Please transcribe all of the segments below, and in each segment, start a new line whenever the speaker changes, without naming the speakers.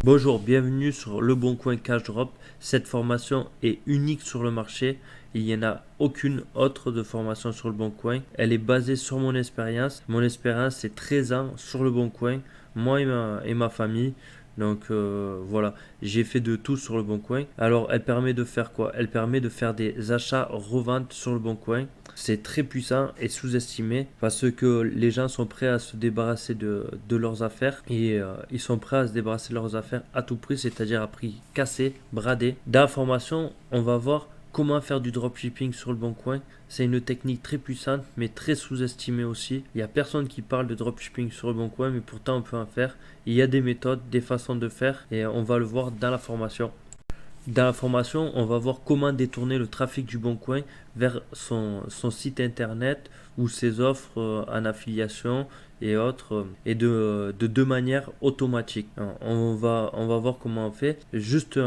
Bonjour, bienvenue sur Le Bon Coin Cash Drop. Cette formation est unique sur le marché. Il n'y en a aucune autre de formation sur Le Bon Coin. Elle est basée sur mon expérience. Mon expérience, c'est 13 ans sur Le Bon Coin, moi et ma famille. Donc voilà, j'ai fait de tout sur Le Bon Coin. Alors, elle permet de faire quoi? Elle permet de faire des achats-reventes sur Le Bon Coin. C'est très puissant et sous-estimé parce que les gens sont prêts à se débarrasser de leurs affaires et ils sont prêts à se débarrasser de leurs affaires à tout prix, c'est-à-dire à prix cassé, bradé. Dans la formation, on va voir comment faire du dropshipping sur Le Bon Coin. C'est une technique très puissante mais très sous-estimée aussi. Il n'y a personne qui parle de dropshipping sur Le Bon Coin, mais pourtant on peut en faire. Il y a des méthodes, des façons de faire et on va le voir dans la formation. Dans la formation, on va voir comment détourner le trafic du Bon Coin vers son site internet ou ses offres en affiliation et autres, et de deux manières automatiques. On va voir comment on fait. Juste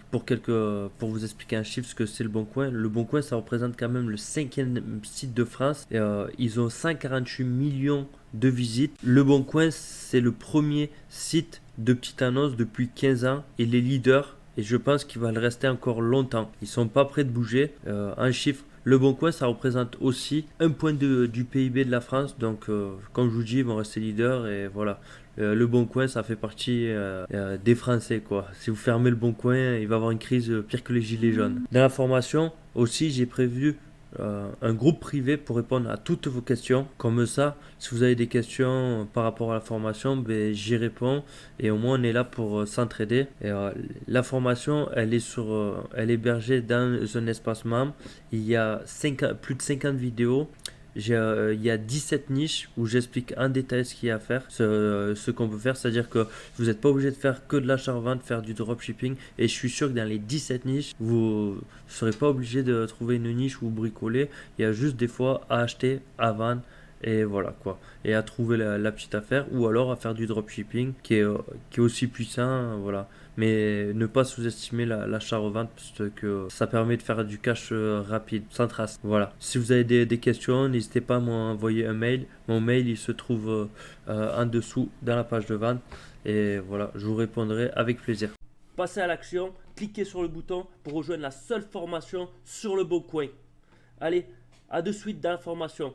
pour vous expliquer un chiffre, ce que c'est Le Bon Coin. Le Bon Coin, ça représente quand même le 5e site de France. Et, ils ont 148 millions de visites. Le Bon Coin, c'est le premier site de petite annonce depuis 15 ans et les leaders. Et je pense qu'il va le rester encore longtemps. Ils sont pas prêts de bouger. Un chiffre, Le Bon Coin, ça représente aussi un point du PIB de la France. Donc, comme je vous dis, ils vont rester leaders. Et voilà. Le Bon Coin, ça fait partie des Français, quoi. Si vous fermez Le Bon Coin, il va y avoir une crise pire que les Gilets jaunes. Dans la formation, aussi, j'ai prévu un groupe privé pour répondre à toutes vos questions. Comme ça, si vous avez des questions par rapport à la formation, ben, j'y réponds et au moins on est là pour s'entraider. Et, la formation, elle est hébergée dans un espace membre. Il y a plus de 50 vidéos. Il y a 17 niches où j'explique en détail ce qu'il y a à faire, ce qu'on peut faire. C'est-à-dire que vous n'êtes pas obligé de faire que de l'achat-revente, faire du dropshipping. Et je suis sûr que dans les 17 niches, vous ne serez pas obligé de trouver une niche où bricoler. Il y a juste des fois à acheter, à vendre. Et voilà quoi. Et à trouver la petite affaire. Ou alors à faire du dropshipping qui est aussi puissant. Voilà. Mais ne pas sous-estimer l'achat-revente parce que ça permet de faire du cash rapide, sans trace. Voilà. Si vous avez des questions, n'hésitez pas à m'envoyer un mail. Mon mail, il se trouve en dessous dans la page de vente. Et voilà, je vous répondrai avec plaisir. Passez à l'action, cliquez sur le bouton pour rejoindre la seule formation sur Le Bon Coin. Allez, à de suite dans la formation.